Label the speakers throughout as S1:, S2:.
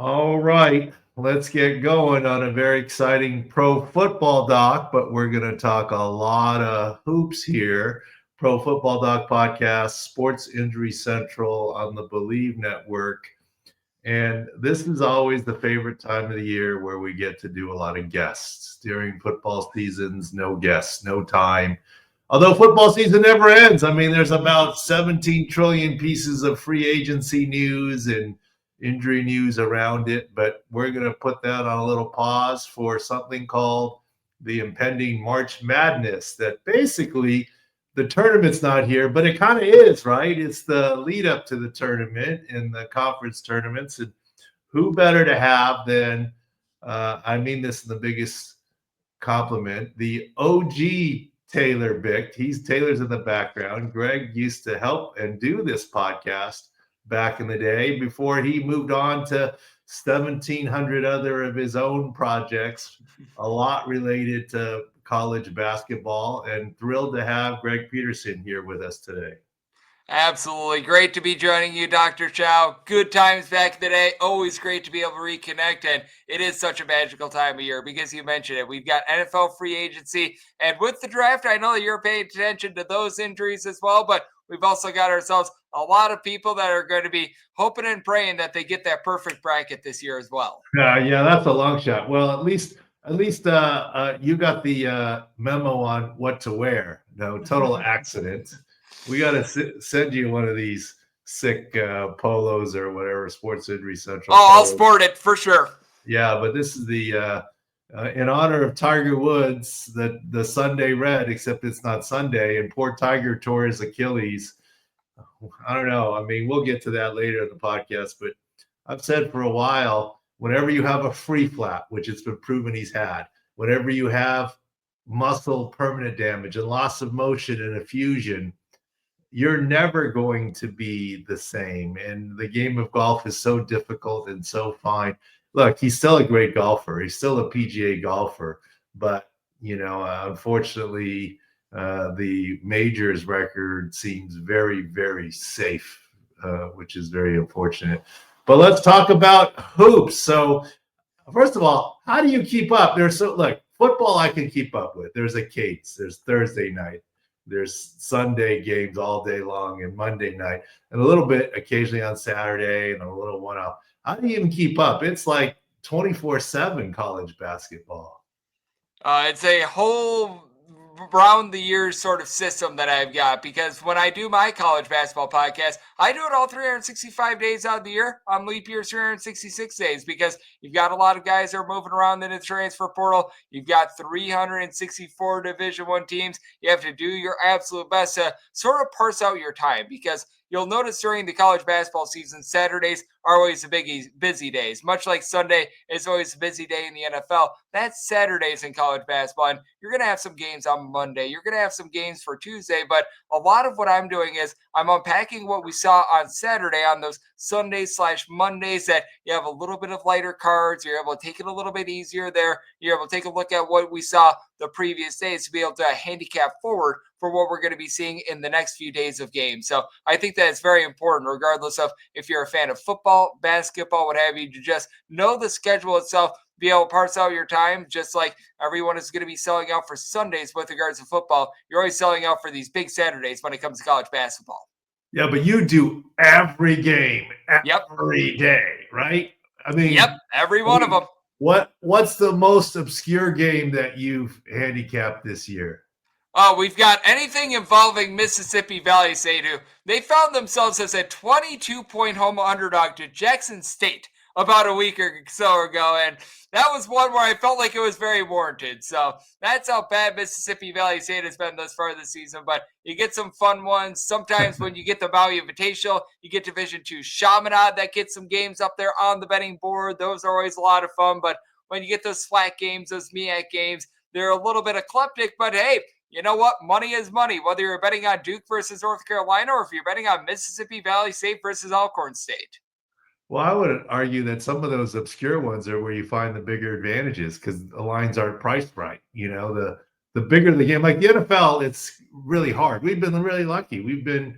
S1: All right, let's get going on a very exciting pro football doc, but we're going to talk a lot of hoops here. Pro Football Doc Podcast, Sports Injury Central on the Believe Network. And this is always the favorite time of the year where we get to do a lot of guests. During football seasons, no guests, no time. Although football season never ends. I mean, there's about 17 trillion pieces of free agency news and injury news around it, but we're going to put that on a little pause for something called the impending March Madness. That basically the tournament's not here, but it kind of is, right? It's the lead up to the tournament and the conference tournaments. And who better to have than, I mean this in the biggest compliment, the OG Taylor Bicht. Taylor's in the background. Greg used to help and do this podcast back in the day before he moved on to 1,700 other of his own projects, a lot related to college basketball, and thrilled to have Greg Peterson here with us today.
S2: Absolutely. Great to be joining you, Dr. Chao. Good times back in the day. Always great to be able to reconnect. And it is such a magical time of year because you mentioned it. We've got NFL free agency. And with the draft, I know that you're paying attention to those injuries as well. But we've also got ourselves a lot of people that are going to be hoping and praying that they get that perfect bracket this year as well.
S1: Yeah, that's a long shot. Well, at least you got the memo on what to wear. No, total accident. We got to send you one of these sick polos or whatever, Sports Injury Central.
S2: Oh, I'll sport it for sure.
S1: Yeah, but this is the in honor of Tiger Woods, the Sunday red, except it's not Sunday, and poor Tiger tore his Achilles. I don't know. I mean, we'll get to that later in the podcast, but I've said for a while, whenever you have a free flap, which it's been proven he's had, whenever you have muscle permanent damage and loss of motion and a fusion, you're never going to be the same. And the game of golf is so difficult and so fine. Look, he's still a great golfer. He's still a PGA golfer. But, unfortunately, the majors record seems very, very safe, which is very unfortunate. But let's talk about hoops. So, first of all, how do you keep up? Football I can keep up with. There's a cadence. There's Thursday night. There's Sunday games all day long and Monday night, and a little bit occasionally on Saturday and a little one-off. How do you even keep up? It's like 24/7 college basketball.
S2: It's a whole round the years sort of system that I've got, because when I do my college basketball podcast, I do it all 365 days out of the year. On leap years, 366 days, because you've got a lot of guys that are moving around in the transfer portal. You've got 364 Division I teams. You have to do your absolute best to sort of parse out your time, because you'll notice during the college basketball season, Saturdays are always the busy days. Much like Sunday is always a busy day in the NFL, that's Saturdays in college basketball. And you're going to have some games on Monday. You're going to have some games for Tuesday. But a lot of what I'm doing is I'm unpacking what we saw on Saturday on those Sundays/Mondays, that you have a little bit of lighter cards. You're able to take it a little bit easier there. You're able to take a look at what we saw the previous days to be able to handicap forward for what we're going to be seeing in the next few days of games. So I think that it's very important, regardless of if you're a fan of football, basketball, what have you, to just know the schedule itself, be able to parse out your time, just like everyone is going to be selling out for Sundays with regards to football. You're always selling out for these big Saturdays when it comes to college basketball.
S1: Yeah, but you do every game, every day, right? I mean,
S2: every one of them.
S1: What's the most obscure game that you've handicapped this year?
S2: We've got anything involving Mississippi Valley State, who they found themselves as a 22-point home underdog to Jackson State about a week or so ago, and that was one where I felt like it was very warranted. So that's how bad Mississippi Valley State has been thus far this season. But you get some fun ones. Sometimes when you get the Maui Invitational, you get Division II Chaminade that gets some games up there on the betting board. Those are always a lot of fun. But when you get those flat games, those MEAC games, they're a little bit eclectic. But hey, you know what? Money is money. Whether you're betting on Duke versus North Carolina, or if you're betting on Mississippi Valley State versus Alcorn State.
S1: Well, I would argue that some of those obscure ones are where you find the bigger advantages, because the lines aren't priced right. The bigger the game, like the NFL, it's really hard. We've been really lucky. We've been,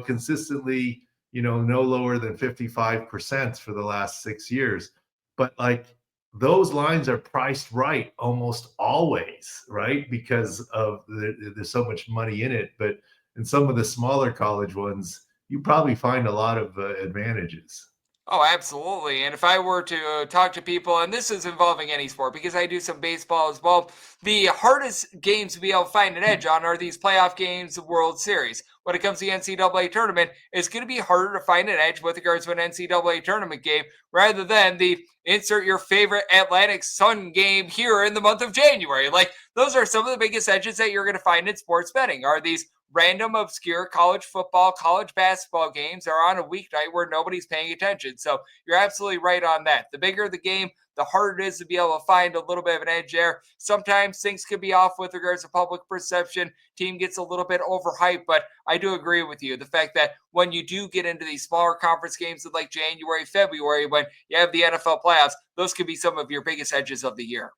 S1: consistently, no lower than 55% for the last 6 years. but like those lines are priced right almost always, right? Because of there's so much money in it. But in some of the smaller college ones, you probably find a lot of advantages.
S2: Oh, absolutely. And if I were to talk to people, and this is involving any sport because I do some baseball as well, the hardest games to be able to find an edge on are these playoff games, the World Series. When it comes to the NCAA tournament, it's going to be harder to find an edge with regards to an NCAA tournament game rather than the insert your favorite Atlantic Sun game here in the month of January. Like, those are some of the biggest edges that you're going to find in sports betting are these random obscure college football, college basketball games are on a weeknight where nobody's paying attention. So you're absolutely right on that. The bigger the game, the harder it is to be able to find a little bit of an edge there. Sometimes things could be off with regards to public perception. Team gets a little bit overhyped, but I do agree with you. The fact that when you do get into these smaller conference games like January, February, when you have the NFL playoffs, those could be some of your biggest edges of the year.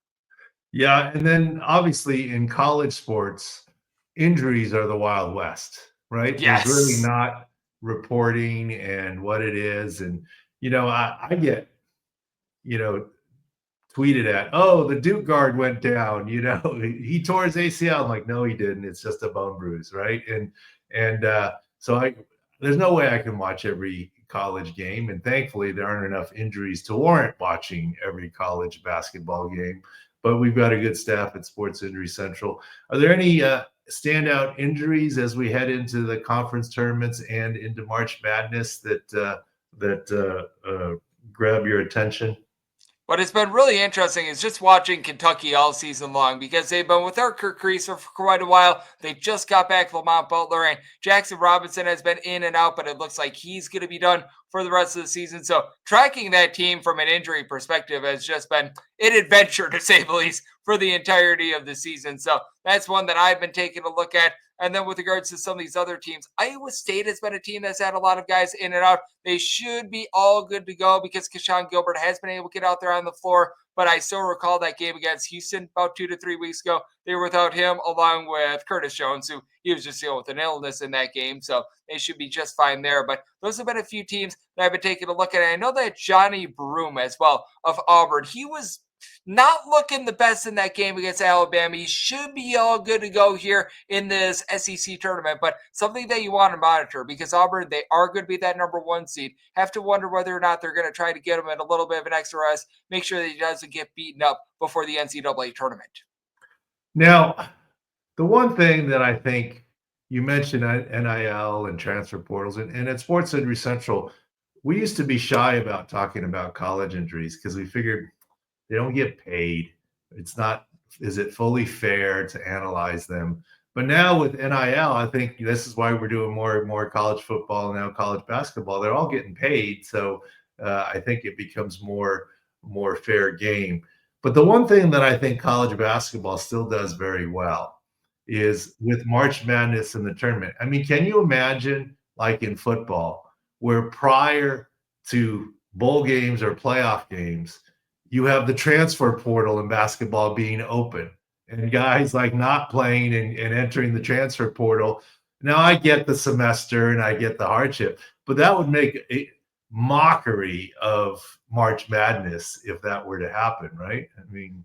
S1: Yeah, and then obviously in college sports, injuries are the Wild West, right? There's really
S2: Yes.
S1: not reporting and what it is. And, I get, you know, tweeted at, oh, the Duke guard went down, he tore his ACL. I'm like, no, he didn't. It's just a bone bruise, right? And so there's no way I can watch every college game. And thankfully, there aren't enough injuries to warrant watching every college basketball game. But we've got a good staff at Sports Injury Central. Are there any standout injuries as we head into the conference tournaments and into March Madness that grab your attention?
S2: What has been really interesting is just watching Kentucky all season long because they've been without Kirk Creaser for quite a while. They just got back Lamont Butler, and Jackson Robinson has been in and out, but it looks like he's going to be done for the rest of the season. So tracking that team from an injury perspective has just been an adventure, to say the least, for the entirety of the season. So that's one that I've been taking a look at. And then with regards to some of these other teams, Iowa State has been a team that's had a lot of guys in and out. They should be all good to go because Keshawn Gilbert has been able to get out there on the floor. But I still recall that game against Houston about 2 to 3 weeks ago. They were without him along with Curtis Jones, who he was just dealing with an illness in that game. So they should be just fine there. But those have been a few teams that I've been taking a look at. And I know that Johnny Broome as well of Auburn, he was not looking the best in that game against Alabama. He should be all good to go here in this SEC tournament, but something that you want to monitor because Auburn, they are going to be that number 1 seed. Have to wonder whether or not they're going to try to get him at a little bit of an extra rest, make sure that he doesn't get beaten up before the NCAA tournament.
S1: Now, the one thing that I think you mentioned NIL and transfer portals, and at Sports Injury Central, we used to be shy about talking about college injuries because we figured they don't get paid. It's not, is it fully fair to analyze them? But now with NIL, I think this is why we're doing more and more college football and now college basketball. They're all getting paid. So I think it becomes more fair game. But the one thing that I think college basketball still does very well is with March Madness in the tournament. I mean, can you imagine like in football where prior to bowl games or playoff games, you have the transfer portal in basketball being open and guys like not playing and entering the transfer portal. Now I get the semester and I get the hardship, but that would make a mockery of March Madness if that were to happen, right? I mean,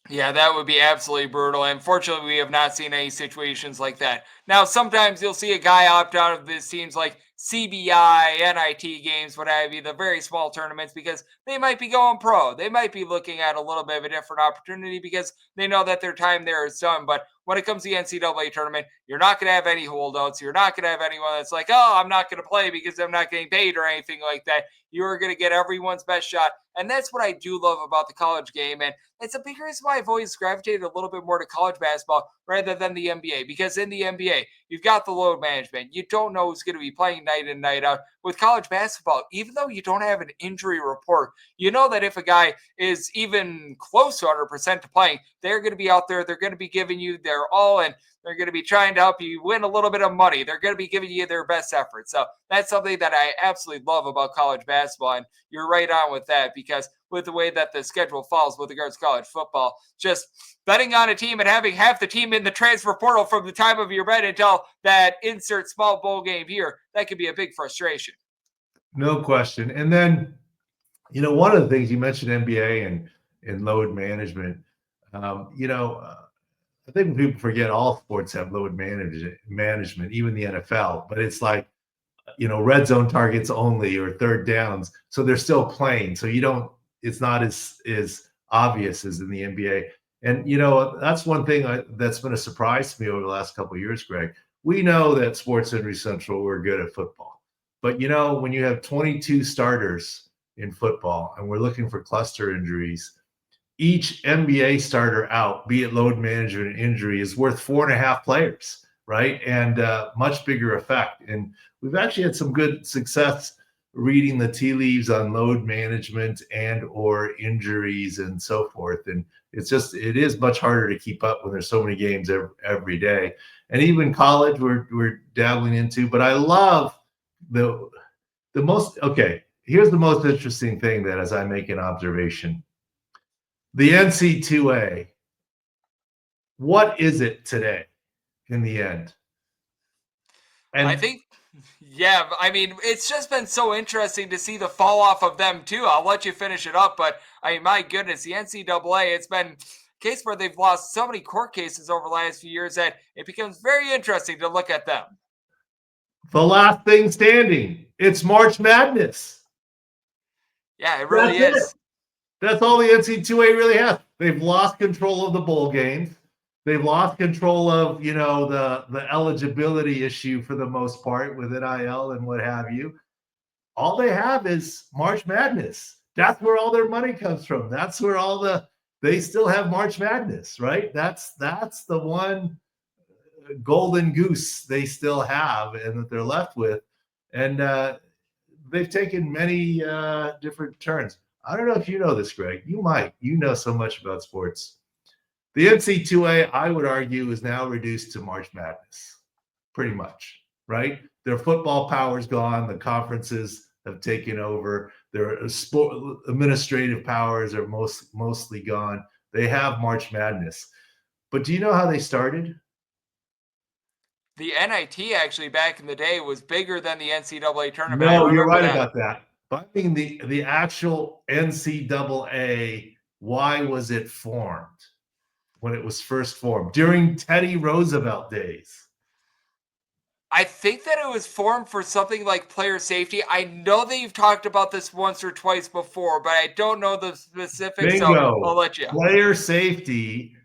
S2: Yeah, that would be absolutely brutal. And fortunately, we have not seen any situations like that. Now, sometimes you'll see a guy opt out of this teams like CBI, NIT games, what have you, the very small tournaments, because they might be going pro. They might be looking at a little bit of a different opportunity because they know that their time there is done. But when it comes to the NCAA tournament, you're not going to have any holdouts. You're not going to have anyone that's like, oh, I'm not going to play because I'm not getting paid or anything like that. You are going to get everyone's best shot. And that's what I do love about the college game. And it's a big reason why I've always gravitated a little bit more to college basketball rather than the NBA. Because in the NBA, you've got the load management. You don't know who's going to be playing night in, night out. With college basketball, even though you don't have an injury report, you know that if a guy is even close to 100% to playing, they're going to be out there. They're going to be giving you their all, and they're going to be trying to help you win a little bit of money. They're going to be giving you their best effort. So that's something that I absolutely love about college basketball. And you're right on with that because with the way that the schedule falls with regards to college football, just betting on a team and having half the team in the transfer portal from the time of your bet until that insert small bowl game here, that could be a big frustration.
S1: no question. And then One of the things you mentioned NBA and load management. I think people forget all sports have load management, even the NFL. But it's like red zone targets only or third downs, so they're still playing. So it's not as obvious as in the NBA. And that's one thing that's been a surprise to me over the last couple of years, Greg. We know that Sports Injury Central we're good at football, but when you have 22 starters in football and we're looking for cluster injuries, each NBA starter out, be it load management injury, is worth 4.5 players, right? And much bigger effect. And we've actually had some good success reading the tea leaves on load management and or injuries and so forth. And it is much harder to keep up when there's so many games every day. And even college we're dabbling into. But I love here's the most interesting thing that as I make an observation. The NC2A, what is it today in the end? And
S2: I think, yeah, I mean, it's just been so interesting to see the fall off of them too. I'll let you finish it up, but I mean, my goodness, the NCAA, it's been a case where they've lost so many court cases over the last few years that it becomes very interesting to look at them.
S1: The last thing standing, it's March Madness.
S2: Yeah, it really is.
S1: That's all the NC2A really has. They've lost control of the bowl games. They've lost control of, the eligibility issue for the most part with NIL and what have you. All they have is March Madness. That's where all their money comes from. That's where they still have March Madness, right? That's the one golden goose they still have and that they're left with. And they've taken many different turns. I don't know if you know this, Greg. You might. You know so much about sports. The NC2A, I would argue, is now reduced to March Madness, pretty much, right? Their football power's gone. The conferences have taken over. Their administrative powers are mostly gone. They have March Madness. But do you know how they started?
S2: The NIT actually back in the day was bigger than the NCAA tournament.
S1: No, you're right about that. But I mean the actual NCAA, why was it formed when it was first formed? During Teddy Roosevelt days.
S2: I think that it was formed for something like player safety. I know that you've talked about this once or twice before, but I don't know the specifics.
S1: Bingo.
S2: So I'll let you.
S1: Player safety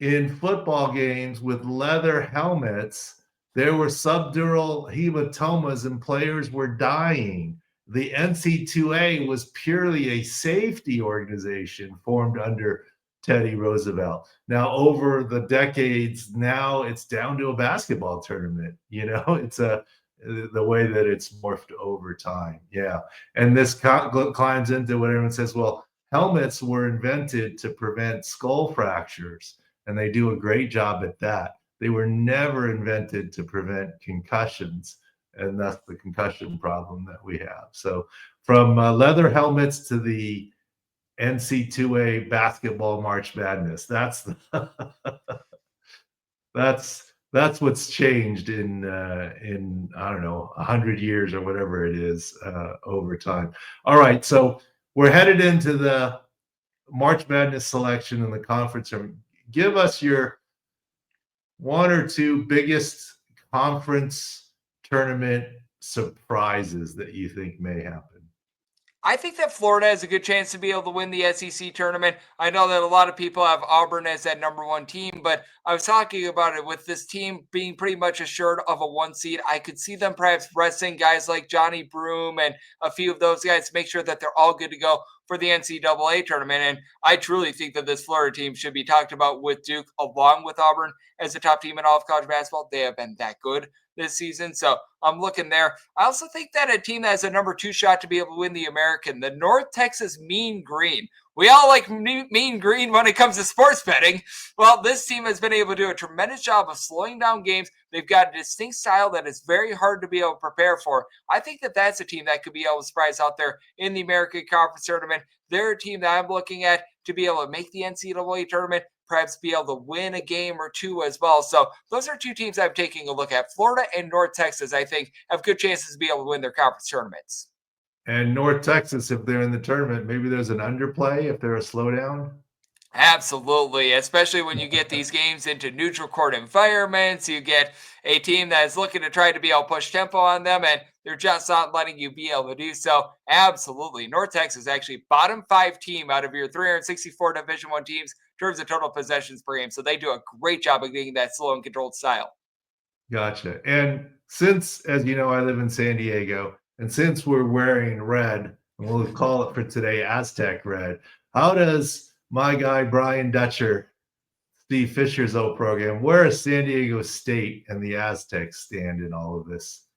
S1: in football games with leather helmets. There were subdural hematomas and players were dying. The NC2A was purely a safety organization formed under Teddy Roosevelt. Now, over the decades, now it's down to a basketball tournament. It's the way that it's morphed over time. Yeah. And this climbs into what everyone says, well, helmets were invented to prevent skull fractures, and they do a great job at that. They were never invented to prevent concussions, and that's the concussion problem that we have. So from leather helmets to the NC2A basketball March Madness, that's what's changed in I don't know 100 years or whatever it is over time. All right, so we're headed into the March Madness selection in the conference. Give us your one or two biggest conference tournament surprises that you think may happen.
S2: I think that Florida has a good chance to be able to win the SEC tournament. I know that a lot of people have Auburn as that number one team, but I was talking about it with this team being pretty much assured of a 1 seed. I could see them perhaps resting guys like Johnny Broome and a few of those guys to make sure that they're all good to go for the NCAA tournament. And I truly think that this Florida team should be talked about with Duke along with Auburn as the top team in all of college basketball. They have been that good this season. So I'm looking there. I also think that a team that has a number 2 shot to be able to win the American, the North Texas Mean Green. We all like Mean Green when it comes to sports betting. Well, this team has been able to do a tremendous job of slowing down games. They've got a distinct style that is very hard to be able to prepare for. I think that that's a team that could be able to surprise out there in the American Conference Tournament. They're a team that I'm looking at to be able to make the NCAA tournament, perhaps be able to win a game or two as well. So those are two teams I'm taking a look at. Florida and North Texas, I think, have good chances to be able to win their conference tournaments.
S1: And North Texas, if they're in the tournament, maybe there's an underplay if they're a slowdown.
S2: Absolutely, especially when you get these games into neutral court environments. You get a team that is looking to try to be able to push tempo on them, and they're just not letting you be able to do so. Absolutely. North Texas actually bottom 5 team out of your 364 Division I teams in terms of total possessions per game. So they do a great job of getting that slow and controlled style.
S1: Gotcha. And since, as you know, I live in San Diego, and since we're wearing red, and we'll call it for today Aztec red, how does my guy Brian Dutcher, Steve Fisher's old program, where is San Diego State and the Aztecs stand in all of this?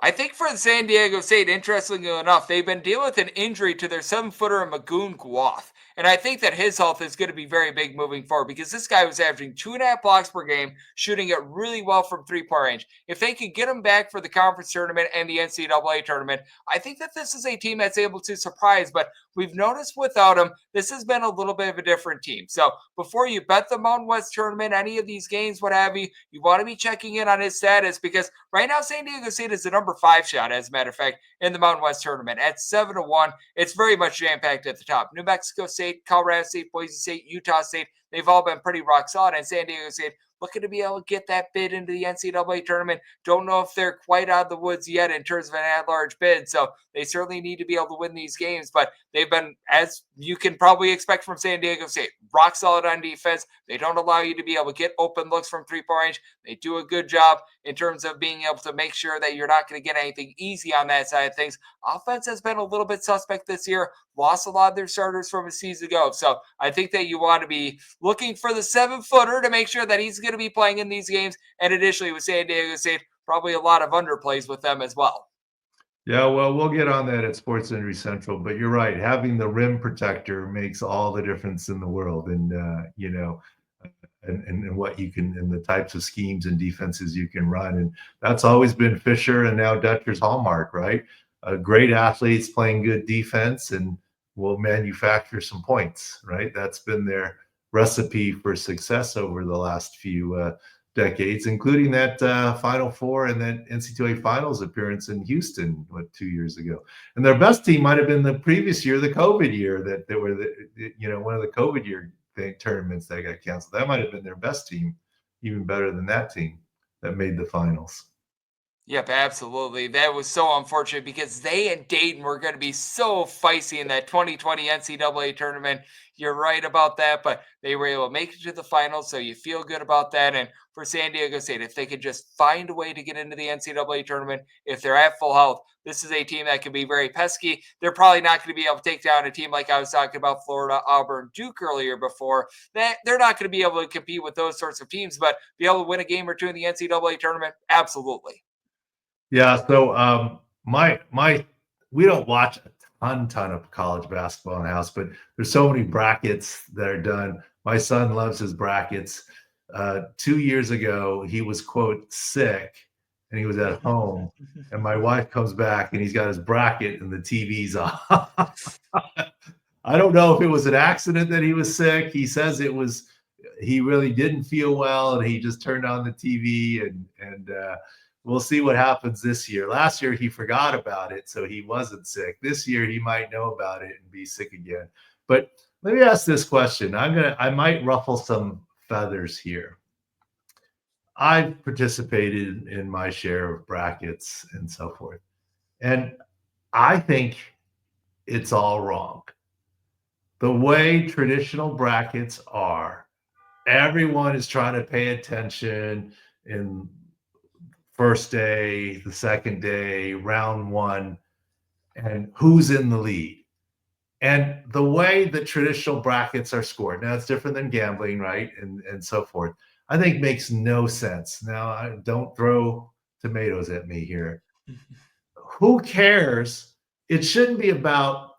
S2: I think for the San Diego State, interestingly enough, they've been dealing with an injury to their 7-footer Magoon Guath. And I think that his health is going to be very big moving forward because this guy was averaging 2.5 blocks per game, shooting it really well from 3-point range. If they could get him back for the conference tournament and the NCAA tournament, I think that this is a team that's able to surprise. But we've noticed without him, this has been a little bit of a different team. So before you bet the Mountain West tournament, any of these games, what have you, you want to be checking in on his status because right now San Diego State is the number 5 shot, as a matter of fact, in the Mountain West tournament at 7-1. It's very much jam-packed at the top. New Mexico State, Colorado State, Boise State, Utah State, they've all been pretty rock solid. And San Diego State looking to be able to get that bid into the NCAA tournament. Don't know if they're quite out of the woods yet in terms of an at-large bid, so they certainly need to be able to win these games. But they've been, as you can probably expect from San Diego State, rock solid on defense. They don't allow you to be able to get open looks from 3-point range. They do a good job in terms of being able to make sure that you're not going to get anything easy on that side of things. Offense has been a little bit suspect this year. Lost a lot of their starters from a season ago. So I think that you want to be looking for the 7-footer to make sure that he's going to be playing in these games. And additionally, with San Diego State, probably a lot of underplays with them as well.
S1: Yeah, well, we'll get on that at Sports Injury Central, but you're right. Having the rim protector makes all the difference in the world. And, and what you can, and the types of schemes and defenses you can run. And that's always been Fisher and now Dutcher's hallmark, right? Great athletes playing good defense and will manufacture some points, right? That's been their recipe for success over the last few decades, including that Final Four and that NCAA Finals appearance in Houston, 2 years ago. And their best team might have been the previous year, the COVID year, that they were one of the COVID year tournaments that got canceled. That might have been their best team, even better than that team that made the finals.
S2: Yep, absolutely. That was so unfortunate because they and Dayton were going to be so feisty in that 2020 NCAA tournament. You're right about that, but they were able to make it to the finals, so you feel good about that. And for San Diego State, if they could just find a way to get into the NCAA tournament, if they're at full health, this is a team that can be very pesky. They're probably not going to be able to take down a team like I was talking about Florida, Auburn, Duke earlier before. They're not going to be able to compete with those sorts of teams, but be able to win a game or two in the NCAA tournament, absolutely.
S1: Yeah, so we don't watch a ton of college basketball in the house, but there's so many brackets that are done. My son loves his brackets. 2 years ago, he was, quote, sick, and he was at home, and my wife comes back, and he's got his bracket, and the TV's off. I don't know if it was an accident that he was sick. He says he really didn't feel well, and he just turned on the TV, and we'll see what happens this year. Last year, he forgot about it, so he wasn't sick. This year, he might know about it and be sick again. But let me ask this question. I might ruffle some feathers here. I've participated in my share of brackets and so forth, and I think it's all wrong. The way traditional brackets are, everyone is trying to pay attention in first day, the second day, round one, and who's in the lead. And the way the traditional brackets are scored, now it's different than gambling, right? And so forth, I think makes no sense. Now, don't throw tomatoes at me here. Who cares? It shouldn't be about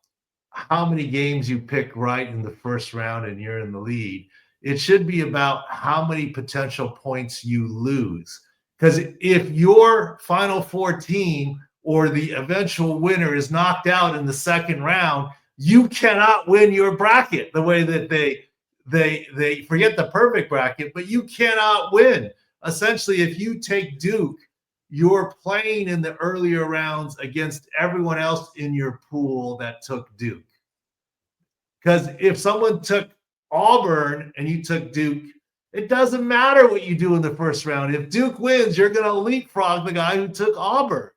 S1: how many games you pick right in the first round and you're in the lead. It should be about how many potential points you lose. Because if your Final Four team or the eventual winner is knocked out in the second round, you cannot win your bracket the way that they forget the perfect bracket, but you cannot win. Essentially, if you take Duke, you're playing in the earlier rounds against everyone else in your pool that took Duke. Because if someone took Auburn and you took Duke, it doesn't matter what you do in the first round. If Duke wins, you're going to leapfrog the guy who took Auburn.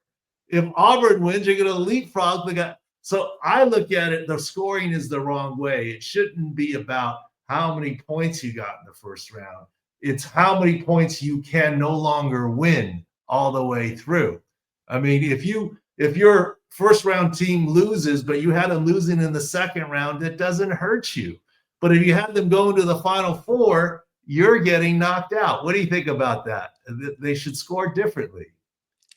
S1: If Auburn wins, you're going to leapfrog the guy. So I look at it, the scoring is the wrong way. It shouldn't be about how many points you got in the first round. It's how many points you can no longer win all the way through. I mean, if your first round team loses, but you had them losing in the second round, it doesn't hurt you. But if you had them going to the Final Four, you're getting knocked out. What do you think about that? They should score differently.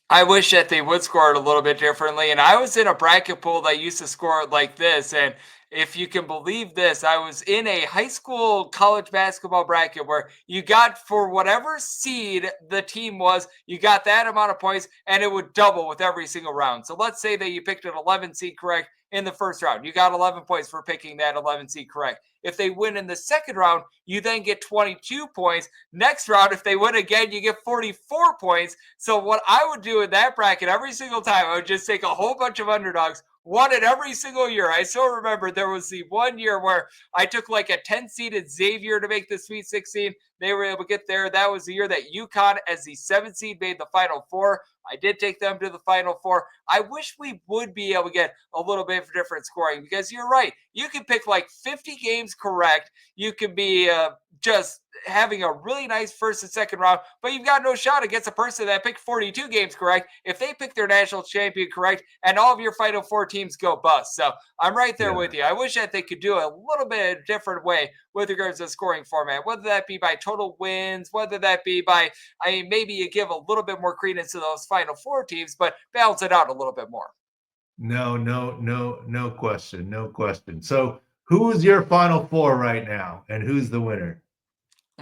S2: I wish that they would score it a little bit differently. And I was in a bracket pool that used to score it like this. And if you can believe this, I was in a high school college basketball bracket where you got, for whatever seed the team was, you got that amount of points and it would double with every single round. So let's say that you picked an 11 seed correct in the first round. You got 11 points for picking that 11 seed correct. If they win in the second round, you then get 22 points. Next round, if they win again, you get 44 points. So what I would do in that bracket every single time, I would just take a whole bunch of underdogs, won it every single year. I still remember there was the one year where I took like a 10-seeded Xavier to make the Sweet 16. They were able to get there. That was the year that UConn, as the 7th seed, made the Final Four. I did take them to the Final Four. I wish we would be able to get a little bit of different scoring, because you're right. You can pick like 50 games correct. You can be just having a really nice first and second round, but you've got no shot against a person that picked 42 games correct if they pick their national champion correct and all of your Final Four teams go bust. So I'm right there with you. I wish that they could do a little bit different way with regards to the scoring format, whether that be by total wins, whether that be by, I mean, maybe you give a little bit more credence to those Final Four teams, but balance it out a little bit more.
S1: No question. No question. So who's your Final Four right now and who's the winner?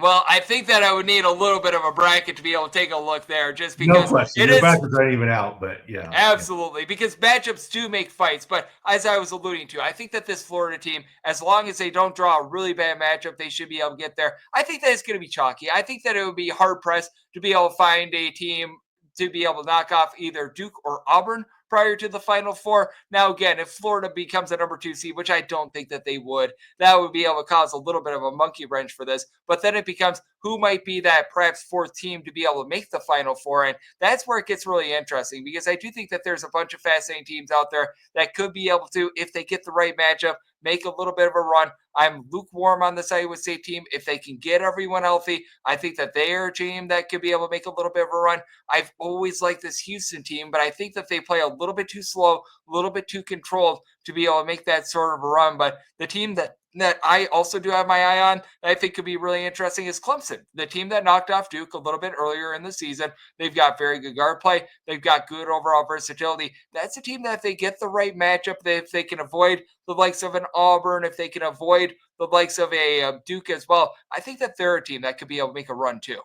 S2: Well, I think that I would need a little bit of a bracket to be able to take a look there, just
S1: No
S2: because
S1: question. Your brackets aren't even out, but yeah.
S2: Absolutely, because matchups do make fights. But as I was alluding to, I think that this Florida team, as long as they don't draw a really bad matchup, they should be able to get there. I think that it's going to be chalky. I think that it would be hard pressed to be able to find a team to be able to knock off either Duke or Auburn prior to the Final Four. Now, again, if Florida becomes a number 2 seed, which I don't think that they would, that would be able to cause a little bit of a monkey wrench for this. But then it becomes who might be that perhaps 4th team to be able to make the Final Four. And that's where it gets really interesting, because I do think that there's a bunch of fascinating teams out there that could be able to, if they get the right matchup, make a little bit of a run. I'm lukewarm on this Iowa State team. If they can get everyone healthy, I think that they are a team that could be able to make a little bit of a run. I've always liked this Houston team, but I think that they play a little bit too slow, a little bit too controlled to be able to make that sort of a run. But the team that I also do have my eye on, that I think could be really interesting, is Clemson, the team that knocked off Duke a little bit earlier in the season. They've got very good guard play. They've got good overall versatility. That's a team that if they get the right matchup, if they can avoid the likes of an Auburn, if they can avoid the likes of a Duke as well, I think that they're a team that could be able to make a run too.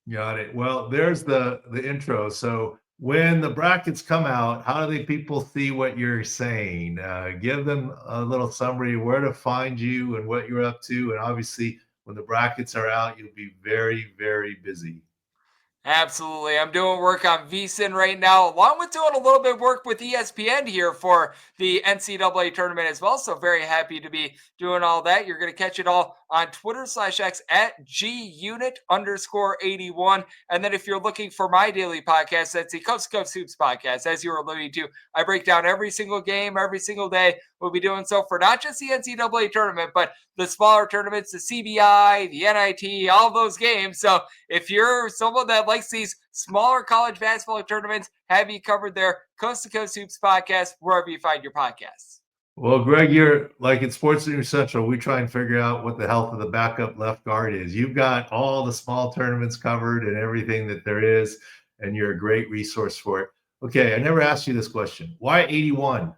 S1: Got it. Well, there's the intro. So when the brackets come out, how do people see what you're saying? Give them a little summary, where to find you and what you're up to. And obviously, when the brackets are out, you'll be very, very busy.
S2: Absolutely. I'm doing work on VSiN right now, along with doing a little bit of work with ESPN here for the NCAA tournament as well. So very happy to be doing all that. You're going to catch it all on Twitter/X at GUnit_81. And then if you're looking for my daily podcast, that's the Coast to Coast Hoops podcast. As you were alluding to, I break down every single game, every single day. We'll be doing so for not just the NCAA tournament, but the smaller tournaments, the CBI, the NIT, all those games. So if you're someone that likes these smaller college basketball tournaments, have you covered there. Coast to Coast Hoops podcast, wherever you find your podcasts.
S1: Well, Greg, you're like in Sports News Central, we try and figure out what the health of the backup left guard is. You've got all the small tournaments covered and everything that there is, and you're a great resource for it. Okay, I never asked you this question. Why 81?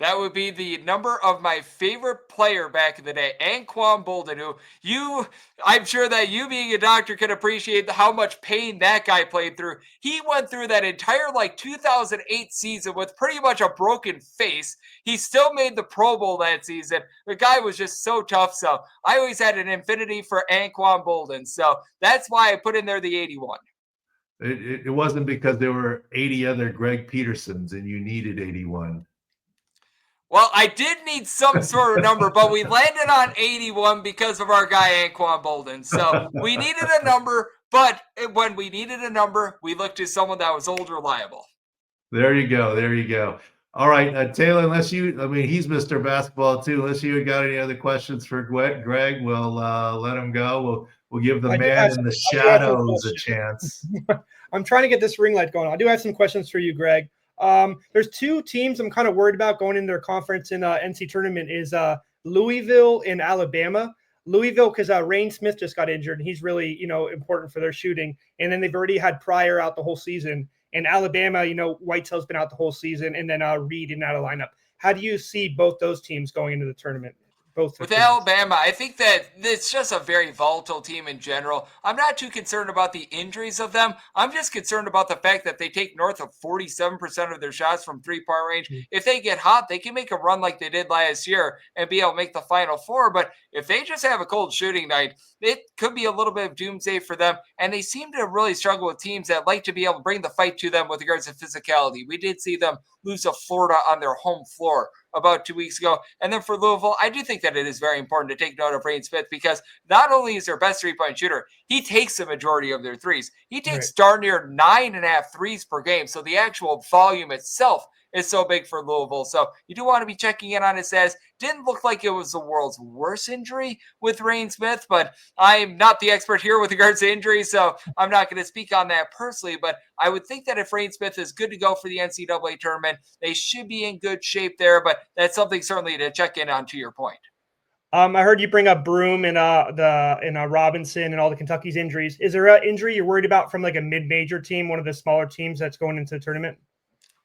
S2: That would be the number of my favorite player back in the day, Anquan Bolden, who I'm sure that you being a doctor can appreciate how much pain that guy played through. He went through that entire 2008 season with pretty much a broken face. He still made the Pro Bowl that season. The guy was just so tough. So I always had an infinity for Anquan Bolden. So that's why I put in there the 81.
S1: It wasn't because there were 80 other Greg Petersons and you needed 81.
S2: Well, I did need some sort of number, but we landed on 81 because of our guy Anquan Bolden. So we needed a number, but when we needed a number, we looked to someone that was old, reliable.
S1: There you go. There you go. All right, Taylor, unless you, I mean, he's Mr. Basketball too. Unless you got any other questions for Greg, we'll let him go. We'll give the man in the shadows a chance.
S3: I'm trying to get this ring light going. I do have some questions for you, Greg. There's two teams I'm kind of worried about going into their conference in NC tournament is Louisville and Alabama. Louisville, because Rain Smith just got injured, and he's really, important for their shooting. And then they've already had Pryor out the whole season. And Alabama, Whitetail's been out the whole season, and then Reed in out of lineup. How do you see both those teams going into the tournament?
S2: With Alabama, I think that it's just a very volatile team in general. I'm not too concerned about the injuries of them. I'm just concerned about the fact that they take north of 47% of their shots from three-point range. If they get hot, they can make a run like they did last year and be able to make the Final Four. But if they just have a cold shooting night, it could be a little bit of doomsday for them. And they seem to really struggle with teams that like to be able to bring the fight to them with regards to physicality. We did see them lose to Florida on their home floor about 2 weeks ago. And then for Louisville, I do think that it is very important to take note of Rain Smith because not only is their best three-point shooter, he takes the majority of their threes. He takes darn near 9.5 threes per game. So the actual volume itself is so big for Louisville. So you do want to be checking in on his status. Didn't look like it was the world's worst injury with Rain Smith, but I'm not the expert here with regards to injuries, so I'm not going to speak on that personally. But I would think that if Rain Smith is good to go for the NCAA tournament, they should be in good shape there. But that's something certainly to check in on, to your point.
S3: I heard you bring up Broom and Robinson and all the Kentucky's injuries. Is there an injury you're worried about from like a mid-major team, one of the smaller teams that's going into the tournament?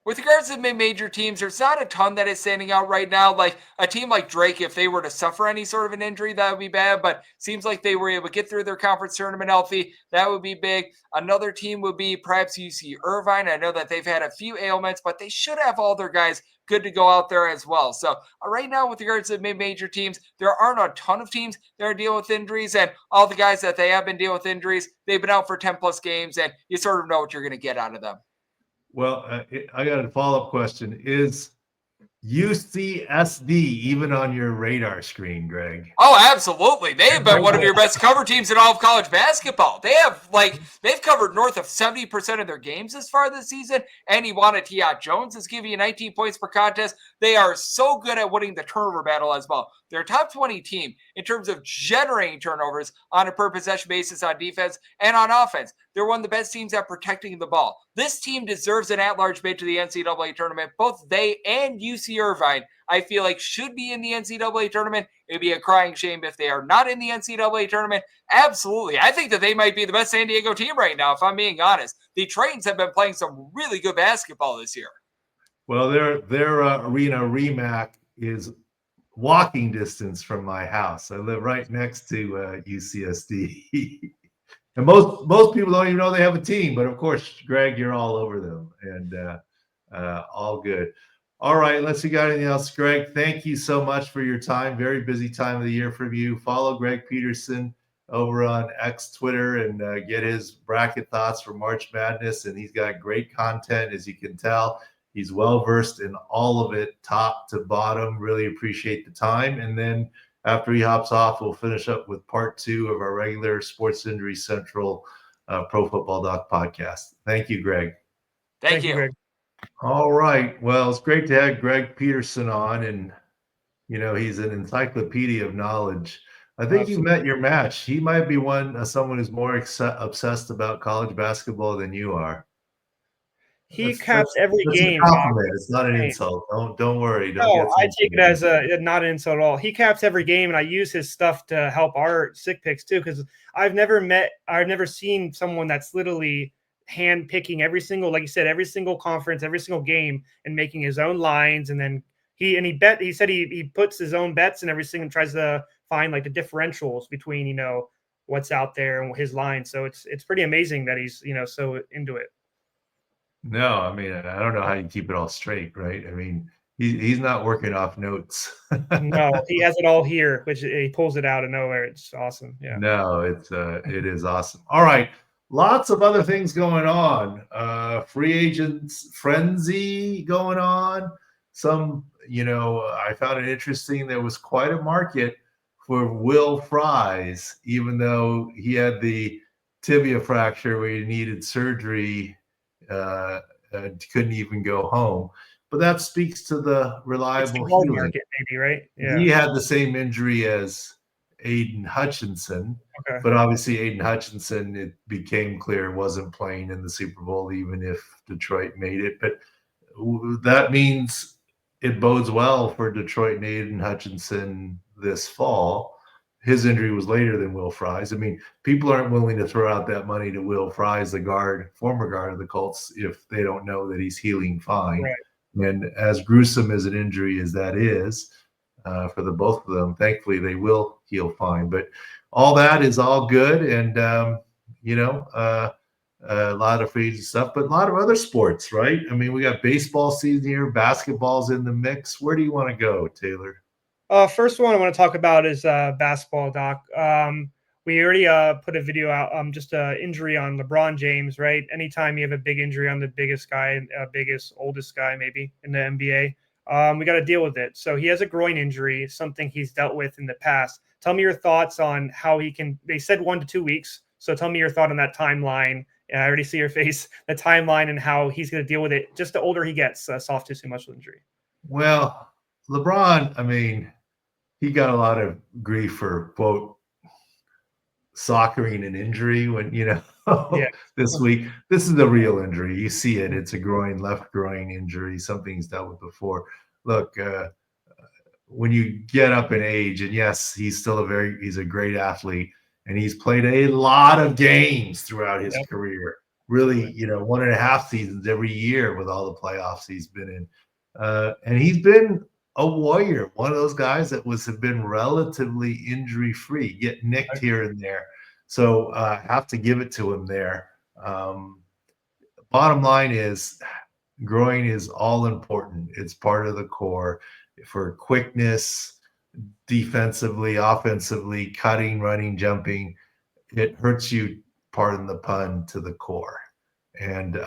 S2: With regards to mid-major teams, there's not a ton that is standing out right now. Like a team like Drake, if they were to suffer any sort of an injury, that would be bad. But seems like they were able to get through their conference tournament healthy. That would be big. Another team would be perhaps UC Irvine. I know that they've had a few ailments, but they should have all their guys good to go out there as well. So right now, with regards to mid-major teams, there aren't a ton of teams that are dealing with injuries. And all the guys that they have been dealing with injuries, they've been out for 10-plus games, and you sort of know what you're going to get out of them.
S1: Well, I got a follow-up question. Is UCSD even on your radar screen, Greg?
S2: Oh, absolutely. They have been one of your best cover teams in all of college basketball. They've covered north of 70% of their games this far this season. And Iwana Jones is giving you 19 points per contest. They are so good at winning the turnover battle as well. They're a top 20 team in terms of generating turnovers on a per possession basis on defense and on offense. They're one of the best teams at protecting the ball. This team deserves an at-large bid to the NCAA tournament. Both they and UC Irvine, I feel like, should be in the NCAA tournament. It'd be a crying shame if they are not in the NCAA tournament. Absolutely. I think that they might be the best San Diego team right now, if I'm being honest. The Tritons have been playing some really good basketball this year.
S1: Well, their arena REMAC is walking distance from my house. I live right next to UCSD. And most people don't even know they have a team, but of course, Greg, you're all over them, and all good. All right, unless you got anything else, Greg, thank you so much for your time. Very busy time of the year for you. Follow Greg Peterson over on X Twitter and get his bracket thoughts for March Madness, and he's got great content, as you can tell. He's well-versed in all of it, top to bottom. Really appreciate the time. And then after he hops off, we'll finish up with part 2 of our regular Sports Injury Central Pro Football Doc podcast. Thank you, Greg.
S2: Thank you, Greg.
S1: All right. Well, it's great to have Greg Peterson on, and he's an encyclopedia of knowledge. I think you met your match. He might be someone who's more obsessed about college basketball than you are.
S3: He caps every game.
S1: A compliment. It's not an insult. Don't worry.
S3: I take it as not an insult at all. He caps every game, and I use his stuff to help our SIC picks too. Because I've never seen someone that's literally hand picking every single, like you said, every single conference, every single game, and making his own lines. And then he said he puts his own bets and everything and tries to find like the differentials between what's out there and his lines. So it's pretty amazing that he's so into it.
S1: No, I mean, I don't know how you keep it all straight, right? I mean, he's not working off notes.
S3: No, he has it all here, which he pulls it out of nowhere. It's awesome. Yeah.
S1: No, it is awesome. All right, lots of other things going on. Free agents frenzy going on. Some, I found it interesting. There was quite a market for Will Fries, even though he had the tibia fracture where he needed surgery, couldn't even go home. But that speaks to the reliable healing.
S3: Market, maybe, right?
S1: Yeah. He had the same injury as Aiden Hutchinson, but obviously Aiden Hutchinson, it became clear, wasn't playing in the Super Bowl, even if Detroit made it. But that means it bodes well for Detroit and Aiden Hutchinson this fall. His injury was later than Will Fries. I mean, people aren't willing to throw out that money to Will Fries, the former guard of the Colts, if they don't know that he's healing fine.
S3: Right.
S1: And as gruesome as an injury as that is, for the both of them, thankfully they will heal fine. But all that is all good, and a lot of free stuff, but a lot of other sports, right? I mean, we got baseball season here, basketball's in the mix. Where do you want to go, Taylor?
S3: First one I want to talk about is basketball, Doc. We already put a video out, just an injury on LeBron James, right? Anytime you have a big injury on the biggest guy, oldest guy maybe in the NBA, we got to deal with it. So he has a groin injury, something he's dealt with in the past. Tell me your thoughts on how they said 1 to 2 weeks. So tell me your thought on that timeline. And I already see your face, the timeline and how he's going to deal with it just the older he gets, soft tissue muscle injury.
S1: Well, LeBron, I mean, he got a lot of grief for, quote, soccering an injury when, this week. This is a real injury. You see it. It's a left groin injury, something he's dealt with before. Look, when you get up in age, and yes, he's a great athlete, and he's played a lot of games throughout his career. Really, 1.5 seasons every year with all the playoffs he's been in. And he's been a warrior, one of those guys that have been relatively injury-free, get nicked here and there. So have to give it to him there. Bottom line is, groin is all important. It's part of the core for quickness, defensively, offensively, cutting, running, jumping. It hurts you, pardon the pun, to the core. And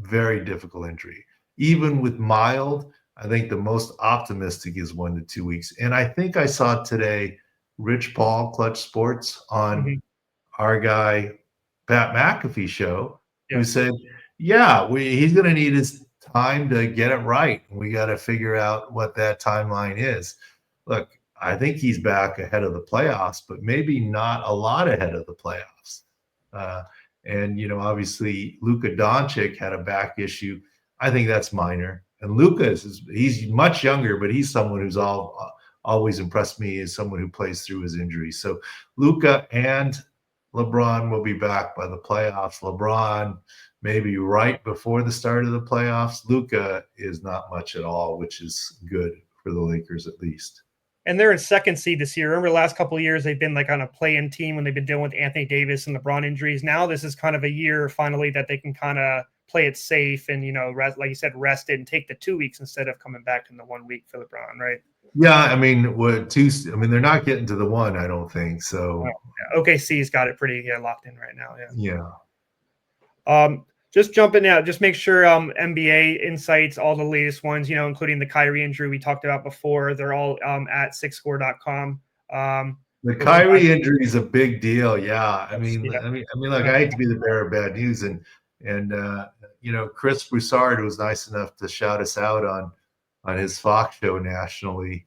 S1: very difficult injury. Even with mild, I think the most optimistic is 1 to 2 weeks. And I think I saw today Rich Paul, Clutch Sports, on our guy Pat McAfee show, who said, he's going to need his time to get it right. We got to figure out what that timeline is. Look, I think he's back ahead of the playoffs, but maybe not a lot ahead of the playoffs. And obviously Luka Doncic had a back issue. I think that's minor. And Luka he's much younger, but he's someone who's always impressed me as someone who plays through his injuries. So Luka and LeBron will be back by the playoffs. LeBron maybe right before the start of the playoffs. Luka is not much at all, which is good for the Lakers at least.
S3: And they're in second seed this year. Remember the last couple of years, they've been like on a play-in team when they've been dealing with Anthony Davis and LeBron injuries. Now this is kind of a year finally that they can kind of play it safe and, rest, like you said, rest it and take the 2 weeks instead of coming back in the 1 week for LeBron, right?
S1: Yeah, I mean, they're not getting to the 1, I don't think. So
S3: OKC's got it pretty locked in right now.
S1: Yeah.
S3: Just jumping out, just make sure NBA insights, all the latest ones, including the Kyrie injury we talked about before. They're all at SICScore.com.
S1: The Kyrie injury is a big deal. Yeah. I mean, look, I hate to be the bearer of bad news, and Chris Broussard was nice enough to shout us out on his Fox show nationally.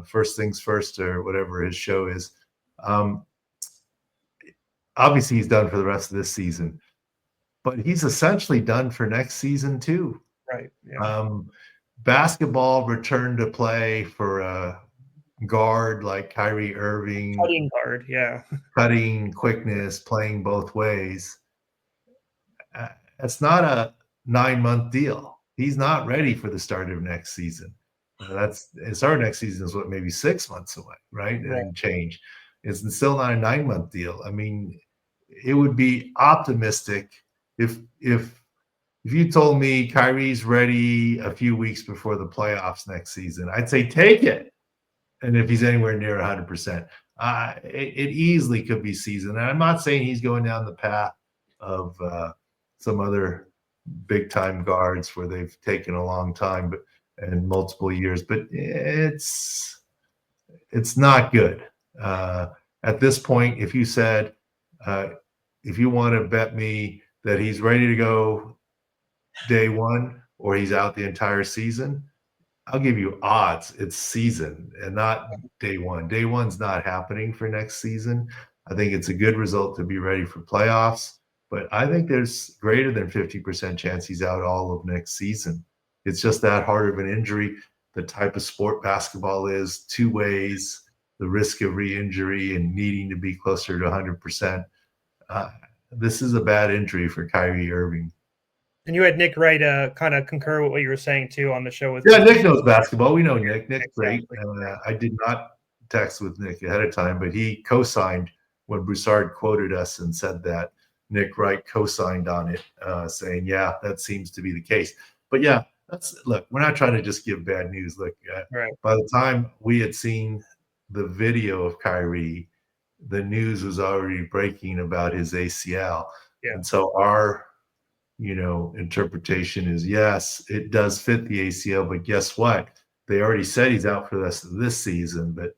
S1: First Things First, or whatever his show is. Obviously, he's done for the rest of this season, but he's essentially done for next season too.
S3: Right. Yeah.
S1: Basketball returned to play for a guard like Kyrie Irving.
S3: Cutting guard, yeah.
S1: Cutting, quickness, playing both ways. It's not a 9-month deal. He's not ready for the start of next season. The start of next season is maybe 6 months away, right? And change. It's still not a 9-month deal. I mean, it would be optimistic if you told me Kyrie's ready a few weeks before the playoffs next season. I'd say take it. And if he's anywhere near 100%, it easily could be season. And I'm not saying he's going down the path of some other big time guards where they've taken a long time, and multiple years, but it's not good. At this point, if you said, if you want to bet me that he's ready to go day one or he's out the entire season, I'll give you odds. It's season and not day one. Day one's not happening for next season. I think it's a good result to be ready for playoffs, but I think there's greater than 50% chance he's out all of next season. It's just that hard of an injury. The type of sport basketball is, 2 ways, the risk of re-injury and needing to be closer to 100%. This is a bad injury for Kyrie Irving.
S3: And you had Nick Wright kind of concur with what you were saying too on the show. With
S1: Nick knows basketball. We know Nick. Nick's
S3: exactly.
S1: Great. I did not text with Nick ahead of time, but he co-signed when Broussard quoted us and said that Nick Wright co-signed on it, saying, yeah, that seems to be the case. But yeah, look, we're not trying to just give bad news. Look,
S3: right.
S1: By the time we had seen the video of Kyrie, the news was already breaking about his ACL.
S3: Yeah.
S1: And so our interpretation is, yes, it does fit the ACL, but guess what? They already said he's out for the rest of this season, but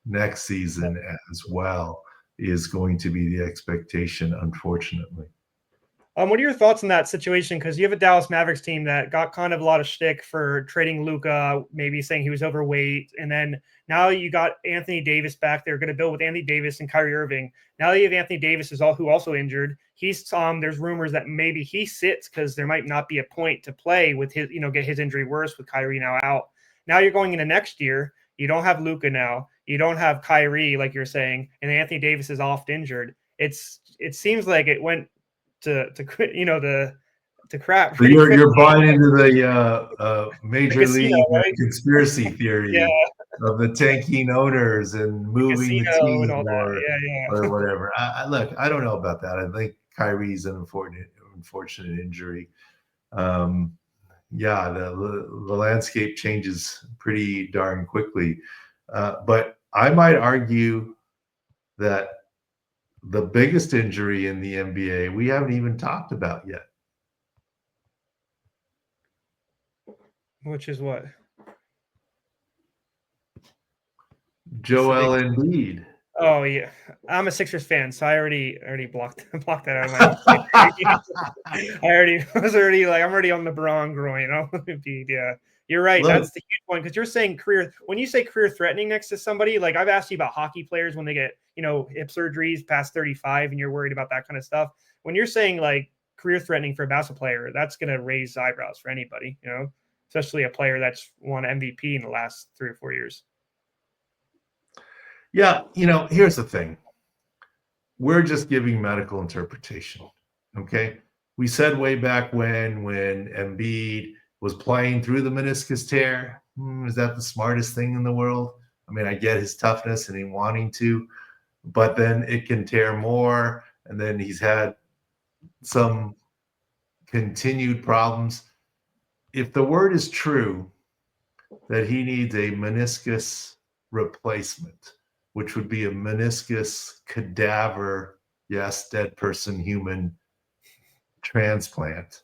S1: next season as well is going to be the expectation, unfortunately.
S3: What are your thoughts on that situation? Because you have a Dallas Mavericks team that got kind of a lot of shtick for trading Luka, maybe saying he was overweight. And then now you got Anthony Davis back. They're going to build with Anthony Davis and Kyrie Irving. Now you have Anthony Davis who also injured. There's rumors that maybe he sits because there might not be a point to play with his, get his injury worse with Kyrie now out. Now you're going into next year. You don't have Luka now. You don't have Kyrie, like you're saying, and Anthony Davis is oft injured. It seems like it went to crap.
S1: So you're buying into the major league conspiracy theory of the tanking owners and moving the team
S3: and all
S1: or whatever. Look, I don't know about that. I think Kyrie's an unfortunate injury. The landscape changes pretty darn quickly. But I might argue that the biggest injury in the NBA we haven't even talked about yet.
S3: Which is what?
S1: Joel Embiid.
S3: Oh yeah, I'm a Sixers fan, so I already blocked that out of my I'm already on LeBron groin. Embiid, yeah. You're right. That's the huge point because you're saying when you say career threatening next to somebody, like I've asked you about hockey players when they get, hip surgeries past 35 and you're worried about that kind of stuff. When you're saying like career threatening for a basketball player, that's going to raise eyebrows for anybody, especially a player that's won MVP in the last 3 or 4 years.
S1: Yeah. Here's the thing. We're just giving medical interpretation. Okay. We said way back when Embiid was playing through the meniscus tear. Is that the smartest thing in the world? I mean, I get his toughness and he wanting to, but then it can tear more. And then he's had some continued problems. If the word is true that he needs a meniscus replacement, which would be a meniscus cadaver, yes, dead person, human transplant.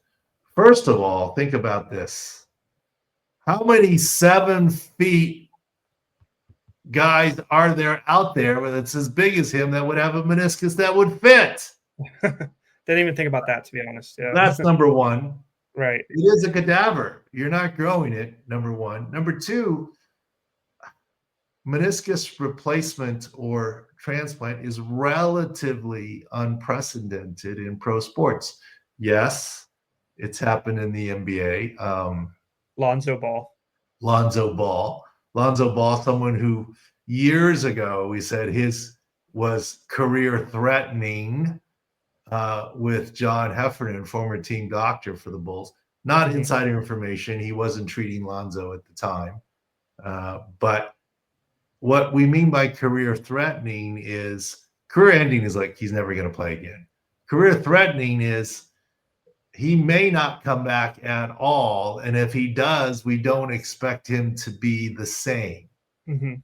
S1: First of all, think about this. How many 7 feet guys are there out there that's as big as him that would have a meniscus that would fit?
S3: Didn't even think about that, to be honest. Yeah.
S1: That's number one.
S3: Right.
S1: It is a cadaver. You're not growing it, number one. Number two, meniscus replacement or transplant is relatively unprecedented in pro sports. Yes, it's happened in the NBA.
S3: Lonzo Ball,
S1: someone who years ago we said his was career threatening with John Heffernan, former team doctor for the Bulls. Not insider information. He wasn't treating Lonzo at the time. But what we mean by career threatening is career ending is like he's never going to play again. Career threatening is he may not come back at all. And if he does, we don't expect him to be the same.
S3: Mm-hmm.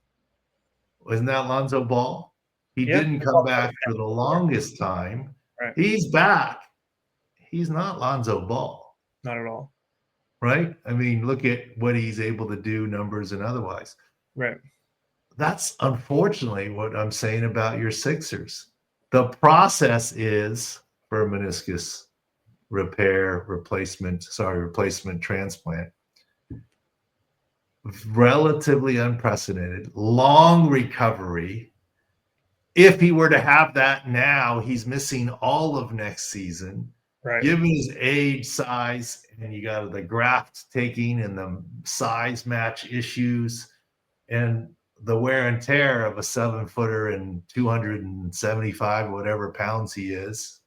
S1: Wasn't that Lonzo Ball? He didn't come back for the longest time.
S3: Right.
S1: He's back. he's not Lonzo Ball.
S3: Not at all.
S1: Right? I mean, look at what he's able to do, numbers and otherwise.
S3: Right.
S1: That's unfortunately what I'm saying about your Sixers. The process is for a meniscus replacement transplant. Relatively unprecedented, long recovery. If he were to have that now, he's missing all of next season.
S3: Right.
S1: Given his age, size, and you got the graft taking and the size match issues and the wear and tear of a 7-footer and 275 whatever pounds he is,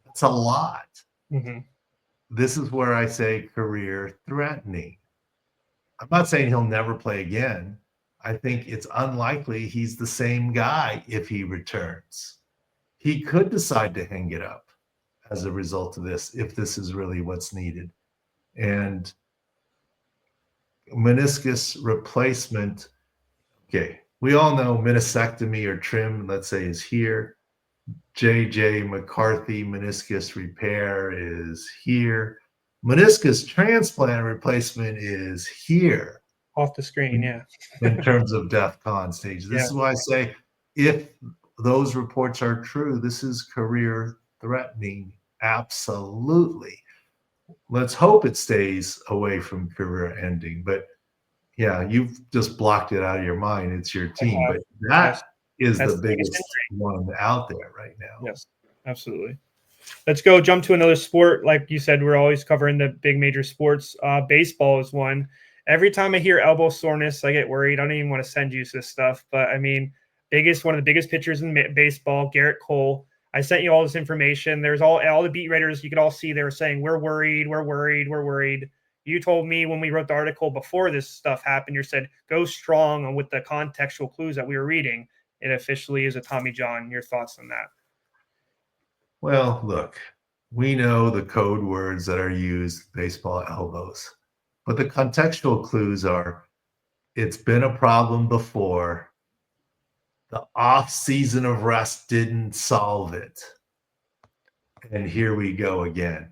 S1: that's a lot.
S3: Mm-hmm.
S1: This is where I say career threatening. I'm not saying he'll never play again. I think it's unlikely he's the same guy if he returns. He could decide to hang it up as a result of this, if this is really what's needed. And meniscus replacement, okay, we all know meniscectomy or trim, let's say, is here. JJ McCarthy meniscus repair is here. Meniscus transplant replacement is here.
S3: Off the screen, yeah.
S1: In terms of DEFCON stage. This is why I say, if those reports are true, this is career threatening. Absolutely. Let's hope it stays away from career ending. But yeah, you've just blocked it out of your mind. It's your team. But that's the biggest one out there right now.
S3: Yes, absolutely. Let's jump to another sport. Like you said, we're always covering the big major sports. Baseball is one. Every time I hear elbow soreness, I get worried. I don't even want to send you this stuff. But I mean, one of the biggest pitchers in baseball, Gerrit Cole. I sent you all this information. There's all the beat writers. You could all see they were saying, we're worried. You told me when we wrote the article before this stuff happened, you said, go strong with the contextual clues that we were reading. It officially is a Tommy John. Your thoughts on that?
S1: Well, look, we know the code words that are used, baseball elbows, but the contextual clues are, it's been a problem before. The off season of rest didn't solve it. And here we go again.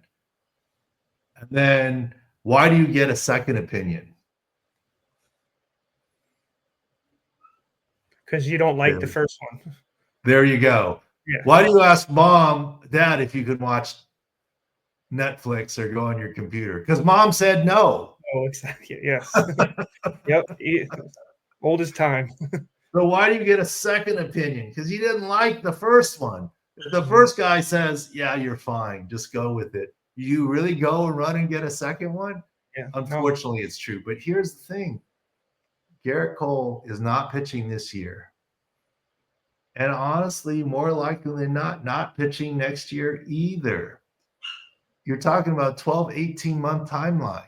S1: And then why do you get a second opinion?
S3: Because you don't like the first one.
S1: There you go.
S3: Yeah.
S1: Why do you ask mom, dad, if you could watch Netflix or go on your computer? Because mom said no.
S3: Oh, exactly. Yes. Yep. Old as time.
S1: So why do you get a second opinion? Because you didn't like the first one. If the first guy says, yeah, you're fine, just go with it. You really go and run and get a second one?
S3: Yeah.
S1: Unfortunately, it's true. But here's the thing. Gerrit Cole is not pitching this year. And honestly, more likely than not pitching next year either. You're talking about 12, 18-month timeline.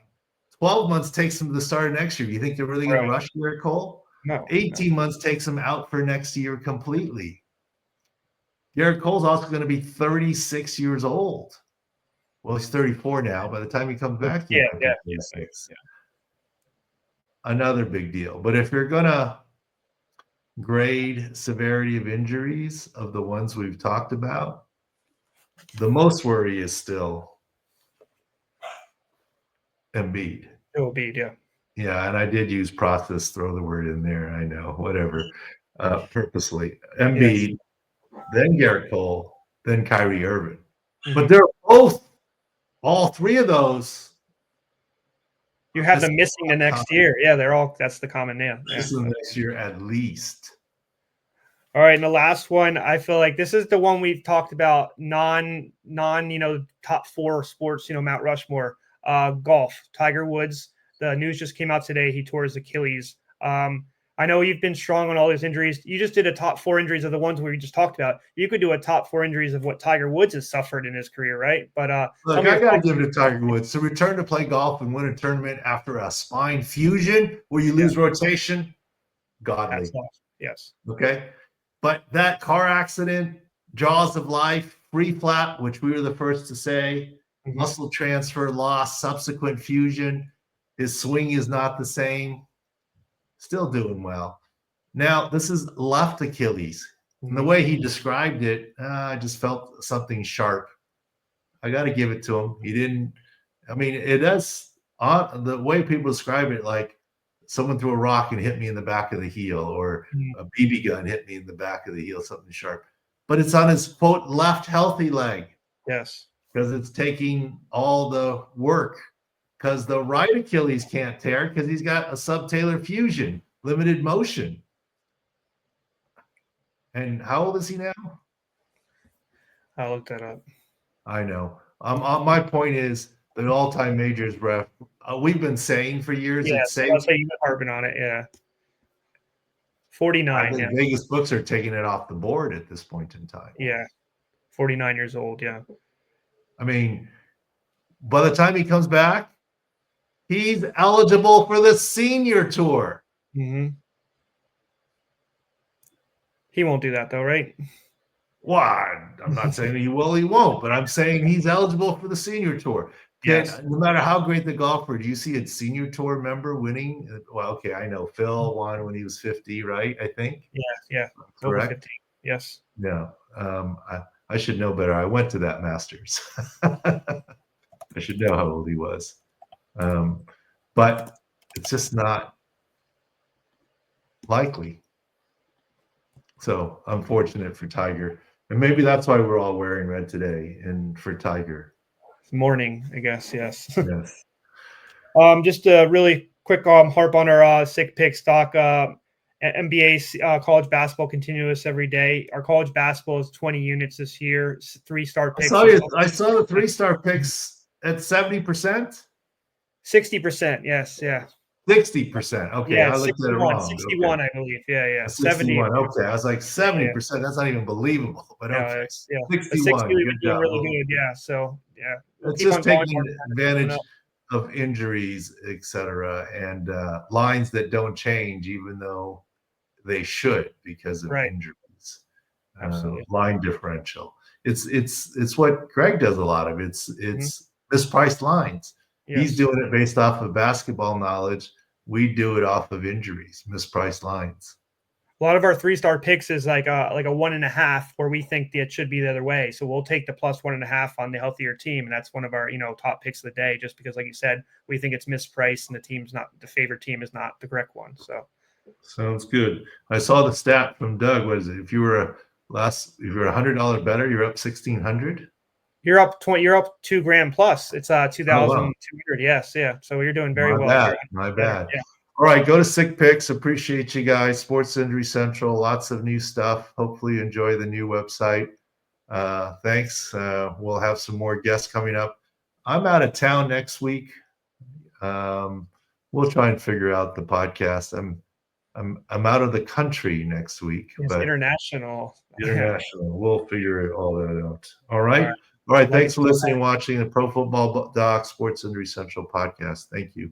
S1: 12 months takes them to the start of next year. You think they're really going to rush Gerrit Cole?
S3: No.
S1: 18 months takes him out for next year completely. Gerrit Cole's also going to be 36 years old. Well, he's 34 now. By the time he comes back,
S3: yeah.
S1: Another big deal. But if you're going to grade severity of injuries of the ones we've talked about, the most worry is still Embiid.
S3: Embiid, yeah.
S1: Yeah, and I did use process, throw the word in there. I know, whatever, purposely. Embiid, then Gerrit Cole, then Kyrie Irving. Mm-hmm. But they're both, all three of those.
S3: You have them missing the next year. Yeah, that's the common name.
S1: This is the next year at least.
S3: All right, and the last one, I feel like this is the one we've talked about, non, top four sports, Mount Rushmore, golf, Tiger Woods. The news just came out today. He tore his Achilles. I know you've been strong on all these injuries. You just did a top four injuries of the ones we just talked about. You could do a top four injuries of what Tiger Woods has suffered in his career, right? But
S1: look, I got to give it to Tiger Woods to return to play golf and win a tournament after a spine fusion where you lose rotation. Godly.
S3: Yes.
S1: Okay. But that car accident, jaws of life, free flap, which we were the first to say, muscle transfer loss, subsequent fusion. His swing is not the same. Still doing well. Now, this is left Achilles. And the way he described it, I just felt something sharp. I got to give it to him. He didn't. I mean, it does. The way people describe it, like someone threw a rock and hit me in the back of the heel, or a BB gun hit me in the back of the heel, something sharp. But it's on his quote left healthy leg.
S3: Yes.
S1: Because it's taking all the work. Because the right Achilles can't tear because he's got a subtalar fusion, limited motion. And how old is he now?
S3: I'll look that up.
S1: I know. My point is the all-time majors ref. We've been saying for years.
S3: Yeah,
S1: it's safe.
S3: I'll say you've been harping on it. Yeah. 49.
S1: I think Vegas books are taking it off the board at this point in time.
S3: Yeah. 49 years old. Yeah.
S1: I mean, by the time he comes back, he's eligible for the senior tour.
S3: Mm-hmm. He won't do that, though, right?
S1: Well, I'm not saying he will, he won't, but I'm saying he's eligible for the senior tour.
S3: Yes.
S1: No matter how great the golfer, do you see a senior tour member winning? Well, okay, I know Phil won when he was 50, right? I think.
S3: Yeah.
S1: Correct.
S3: 15. Yes.
S1: No, I should know better. I went to that Masters. I should know how old he was. But it's just not likely. So unfortunate for Tiger. And maybe that's why we're all wearing red today and for Tiger.
S3: Morning, I guess. Yes.
S1: Yes.
S3: Just a really quick harp on our SIC Picks stock. NBA college basketball continuous every day. Our college basketball is 20 units this year. 3-star picks.
S1: I saw the 3-star picks at 70%.
S3: 60%. Yes. Yeah.
S1: 60%. Okay,
S3: Yeah,
S1: I looked at it wrong.
S3: 61,
S1: okay.
S3: I believe. Yeah.
S1: 71.
S3: 70.
S1: Okay, I was like 70%. That's not even believable. But okay,
S3: Yeah.
S1: 61.
S3: We've
S1: Good
S3: been doing
S1: job.
S3: really good. Yeah. So yeah,
S1: It's just taking advantage of injuries, etc., and lines that don't change, even though they should because of injuries.
S3: Absolutely.
S1: Line differential. It's what Greg does a lot of. It's mispriced lines. Yes. He's doing it based off of basketball knowledge. We do it off of injuries, mispriced lines.
S3: A lot of our 3-star picks is like a 1.5, where we think that it should be the other way. So we'll take the plus 1.5 on the healthier team, and that's one of our top picks of the day. Just because, like you said, we think it's mispriced and the favorite team is not the correct one. So
S1: sounds good. I saw the stat from Doug. What is it? If you were $100 better, you're up 1,600.
S3: You're up 20. You're up $2,000 plus. It's 2,200. Yes, yeah. So you're doing very well.
S1: My bad. Yeah. All right, go to SIC Picks. Appreciate you guys. Sports Injury Central. Lots of new stuff. Hopefully, you enjoy the new website. Thanks. We'll have some more guests coming up. I'm out of town next week. We'll try and figure out the podcast. I'm out of the country next week.
S3: It's
S1: but
S3: international.
S1: We'll figure all that out. All right. Thanks for listening and watching the Pro Football Doc Sports Injury Central podcast. Thank you.